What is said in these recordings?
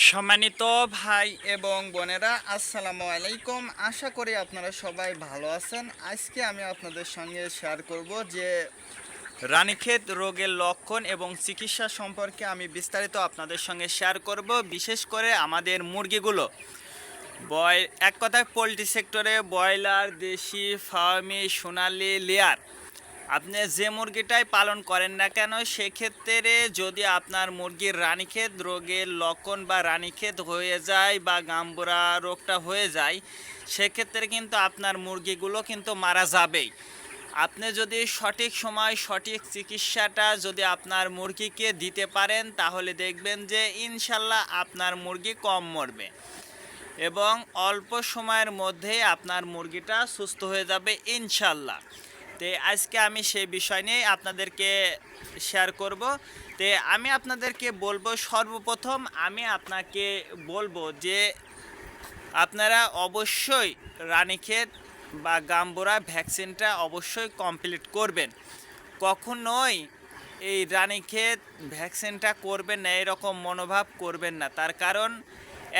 সম্মানিত ভাই এবং বোনেরা, আসসালামু আলাইকুম। আশা করি আপনারা সবাই ভালো আছেন। আজকে আমি আপনাদের সঙ্গে শেয়ার করব যে রানীক্ষেত রোগের লক্ষণ এবং চিকিৎসা সম্পর্কে আমি বিস্তারিত আপনাদের সঙ্গে শেয়ার করব। বিশেষ করে আমাদের মুরগিগুলো এক কথায় পোলট্রি সেক্টরে ব্রয়লার, দেশি, ফার্মি, সোনালি, লেয়ার, আপনি যে মুরগিটাই পালন করেন না কেন, সেক্ষেত্রে যদি আপনার মুরগির রানীক্ষেত রোগের লক্ষণ বা রানীক্ষেত হয়ে যায় বা গাম্বুরা রোগটা হয়ে যায়, সেক্ষেত্রে কিন্তু আপনার মুরগিগুলো কিন্তু মারা যাবেই। আপনি যদি সঠিক সময় সঠিক চিকিৎসাটা যদি আপনার মুরগিকে দিতে পারেন, তাহলে দেখবেন যে ইনশাল্লাহ আপনার মুরগি কম মরবে এবং অল্প সময়ের মধ্যেই আপনার মুরগিটা সুস্থ হয়ে যাবে ইনশাল্লাহ। তো আজকে আমি সেই বিষয় নিয়ে আপনাদেরকে শেয়ার করব। তো আমি আপনাদেরকে বলবো, সর্বপ্রথম আমি আপনাকে বলবো যে আপনারা অবশ্যই রানীক্ষেত বা গাম্বুরা ভ্যাকসিনটা অবশ্যই কমপ্লিট করবেন। কখনোই এই রানীক্ষেত ভ্যাকসিনটা করবেন না এরকম মনোভাব করবেন না। তার কারণ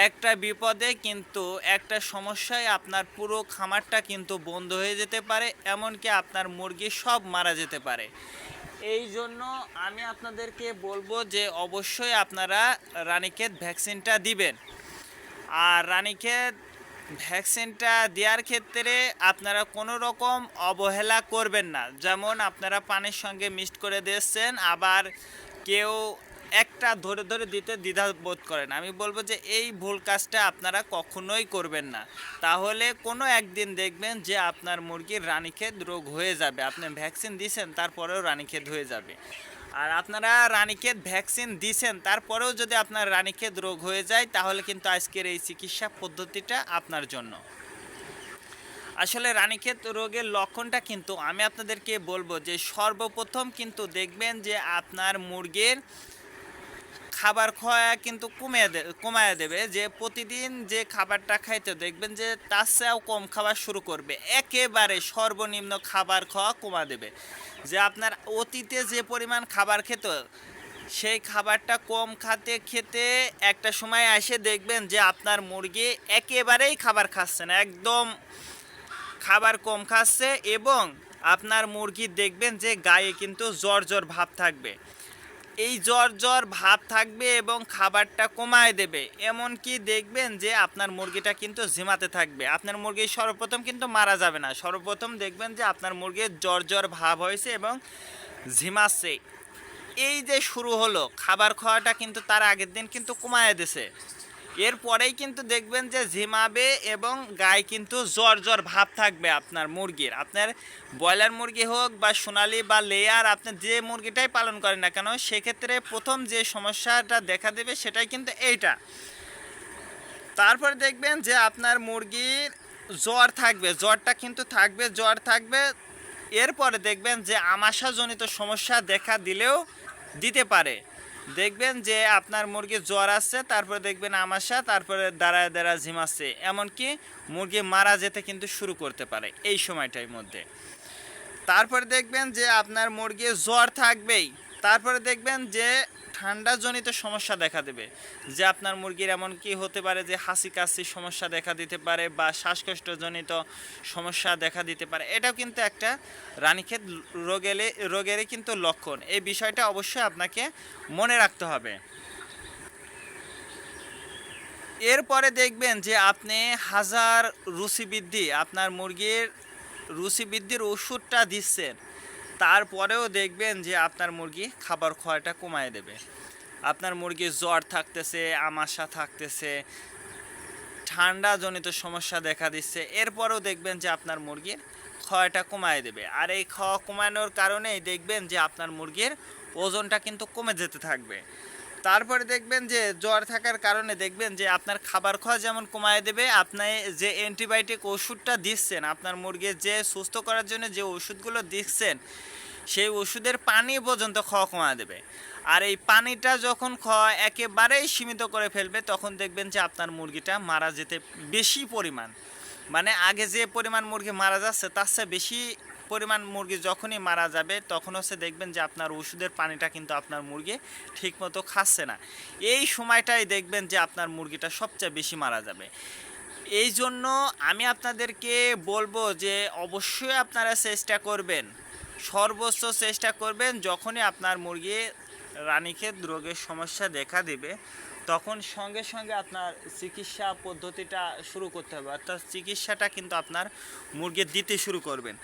একটা বিপদে কিন্তু একটা সমস্যায় আপনার পুরো খামারটা কিন্তু বন্ধ হয়ে যেতে পারে, এমনকি আপনার মুরগি সব মারা যেতে পারে। এই জন্য আমি আপনাদেরকে বলবো যে অবশ্যই আপনারা রানীক্ষেত ভ্যাকসিনটা দিবেন। আর রানীক্ষেত ভ্যাকসিনটা দেওয়ার ক্ষেত্রে আপনারা কোনো রকম অবহেলা করবেন না। যেমন আপনারা পানির সঙ্গে মিক্সড করে দিচ্ছেন, আবার কেউ একটা ধরে ধরে দিতে দ্বিধা বোধ করেন। আমি বলবো যে এই ভুল কাজটা আপনারা কখনোই করবেন না। তাহলে কোনো একদিন দেখবেন যে আপনার মুরগির রানীক্ষেত রোগ হয়ে যাবে। আপনি ভ্যাকসিন দিয়েছেন, তারপরেও রানীক্ষেত হয়ে যাবে। আর আপনারা রানীক্ষেত ভ্যাকসিন দিয়েছেন, তারপরেও যদি আপনার রানীক্ষেত রোগ হয়ে যায়, তাহলে কিন্তু আজকের এই চিকিৎসা পদ্ধতিটা আপনার জন্য। আসলে রানীক্ষেত রোগের লক্ষণটা কিন্তু আমি আপনাদেরকে বলবো যে সর্বপ্রথম কিন্তু দেখবেন যে আপনার মুরগির খাবার খাওয়া কিন্তু কমায় দেবে। যে প্রতিদিন যে খাবারটা খাইতে দেখবেন যে তার চেয়েও কম খাবার শুরু করবে, একেবারে সর্বনিম্ন খাবার খাওয়া কমা দেবে। যে আপনার অতীতে যে পরিমাণ খাবার খেত, সেই খাবারটা কম খেতে খেতে একটা সময় এসে দেখবেন যে আপনার মুরগি একেবারেই খাবার খাচ্ছে না, একদম খাবার কম খাচ্ছে এবং আপনার মুরগি দেখবেন যে গায়ে কিন্তু জ্বর জ্বর ভাব থাকবে। এই জ্বর জ্বর ভাব থাকবে এবং খাবারটা কমায় দেবে। এমনকি দেখবেন যে আপনার মুরগিটা কিন্তু ঝিমাতে থাকবে। আপনার মুরগি সর্বপ্রথম কিন্তু মারা যাবে না, সর্বপ্রথম দেখবেন যে আপনার মুরগির জ্বর জ্বর ভাব হয়েছে এবং ঝিমাচ্ছে। এই যে শুরু হলো, খাবার খাওয়াটা কিন্তু তার আগের দিন কিন্তু কমায় দিছে, এরপরেই কিন্তু দেখবেন যে ঝিমাবে এবং গায়ে কিন্তু জ্বর জ্বর ভাব থাকবে আপনার মুরগির। আপনার ব্রয়লার মুরগি হোক বা সোনালি বা লেয়ার, আপনি যে মুরগিটাই পালন করেন না কেন, সেক্ষেত্রে প্রথম যে সমস্যাটা দেখা দেবে সেটাই কিন্তু এইটা। তারপরে দেখবেন যে আপনার মুরগির জ্বর থাকবে, জ্বরটা কিন্তু থাকবে, জ্বর থাকবে। এরপরে দেখবেন যে আমাশাজনিত সমস্যা দেখা দিলেও দিতে পারে। দেখবেন যে আপনার মুরগির জ্বর আসছে, তারপরে দেখবেন আমাশা, তারপরে দাঁড়ায় দাঁড়ায় ঝিমাচ্ছে, এমনকি মুরগি মারা যেতে কিন্তু শুরু করতে পারে এই সময়টার মধ্যে। তারপরে দেখবেন যে আপনার মুরগির জ্বর থাকবেই, তারপরে দেখবেন যে ঠান্ডাজনিত সমস্যা দেখা দেবে। যে আপনার মুরগির এমন কি হতে পারে যে হাসি কাশির সমস্যা দেখা দিতে পারে বা শ্বাসকষ্টজনিত সমস্যা দেখা দিতে পারে। এটাও কিন্তু একটা রানীক্ষেত রোগেরই কিন্তু লক্ষণ। এই বিষয়টা অবশ্যই আপনাকে মনে রাখতে হবে। এরপরে দেখবেন যে আপনি হাজার রুচি বৃদ্ধি, আপনার মুরগির রুচি বৃদ্ধির ওষুধটা দিচ্ছেন, তারপরেও দেখবেন যে আপনার মুরগি খাবার খাওয়াটা কমায় দেবে। আপনার মুরগির জ্বর থাকতেছে, আমাশা থাকতেছে, ঠান্ডাজনিত সমস্যা দেখা দিচ্ছে, এরপরেও দেখবেন যে আপনার মুরগির খাওয়াটা কমায় দেবে। আর এই খাওয়া কমানোর কারণেই দেখবেন যে আপনার মুরগির ওজনটা কিন্তু কমে যেতে থাকবে। তারপরে দেখবেন যে জ্বর থাকার কারণে দেখবেন যে আপনার খাবার খাওয়া যেমন কমায় দেবে, আপনি যে অ্যান্টিবায়োটিক ওষুধটা দিচ্ছেন, আপনার মুরগির যে সুস্থ করার জন্য যে ওষুধগুলো দিচ্ছেন, সেই ওষুধের পানি পর্যন্ত খাওয়া কমায় দেবে। আর এই পানিটা যখন খাওয়া একেবারেই সীমিত করে ফেলবে, তখন দেখবেন যে আপনার মুরগিটা মারা যেতে বেশি পরিমাণ, মানে আগে যে পরিমাণ মুরগি মারা যাচ্ছে তার চেয়ে বেশি পরিমাণ মুরগি যখনই মারা যাবে তখন হচ্ছে দেখবেন যে আপনার ওষুধের পানিটা কিন্তু আপনার মুরগি ঠিকমতো খাচ্ছে না। এই সময়টাই দেখবেন যে আপনার মুরগিটা সবচেয়ে বেশি মারা যাবে। এই জন্য আমি আপনাদেরকে বলবো যে অবশ্যই আপনারা চেষ্টা করবেন, সর্বোচ্চ চেষ্টা করবেন যখনই আপনার মুরগি রানীক্ষেত রোগের সমস্যা দেখা দিবে তখন সঙ্গে সঙ্গে আপনার চিকিৎসা পদ্ধতিটা শুরু করতে হবে, অর্থাৎ চিকিৎসাটা কিন্তু আপনার মুরগির দিতে শুরু করবেন।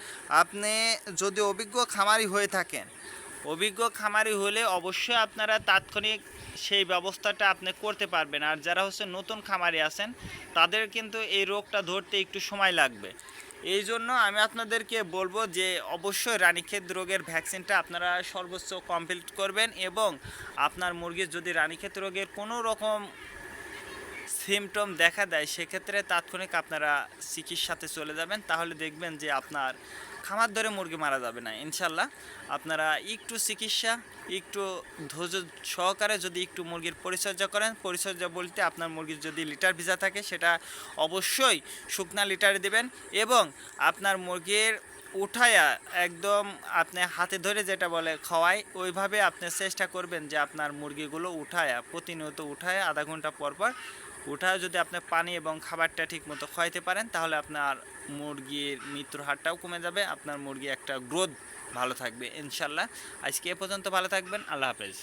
আপনি যদি অভিজ্ঞ খামারি হয়ে থাকেন, অভিজ্ঞ খামারি হলে অবশ্যই আপনারা তাৎক্ষণিক সেই ব্যবস্থাটা আপনি করতে পারবেন। আর যারা হচ্ছে নতুন খামারি আছেন তাদের কিন্তু এই রোগটা ধরতে একটু সময় লাগবে। এই জন্য আমি আপনাদেরকে বলবো যে অবশ্যই রানীক্ষেত রোগের ভ্যাকসিনটা আপনারা সর্বোচ্চ কমপ্লিট করবেন এবং আপনার মুরগির যদি রানীক্ষেত রোগের কোনো রকম সিমটম দেখা দেয় সেক্ষেত্রে তাৎক্ষণিক আপনারা চিকিৎসাতে চলে যাবেন, তাহলে দেখবেন যে আপনার খামার ধরে মুরগি মারা যাবে না ইনশাল্লাহ। আপনারা একটু চিকিৎসা, একটু ধৈর্য সহকারে যদি একটু মুরগির পরিচর্যা করেন, পরিচর্যা বলতে আপনার মুরগির যদি লিটার ভিজা থাকে সেটা অবশ্যই শুকনা লিটারে দেবেন এবং আপনার মুরগির উঠায়া একদম আপনি হাতে ধরে যেটা বলে খাওয়ায় ওইভাবে আপনি চেষ্টা করবেন যে আপনার মুরগিগুলো উঠায়া প্রতিনিয়ত উঠায় আধা ঘন্টা পর পর উঠায় যদি আপনি পানি এবং খাবারটা ঠিক মতো খাওয়াইতে পারেন তাহলে আপনার মুরগির মৃত্যুর হারটাও কমে যাবে, আপনার মুরগি একটা গ্রোথ ভালো থাকবে ইনশাল্লাহ। আজকে এ পর্যন্ত, ভালো থাকবেন, আল্লাহ হাফেজ।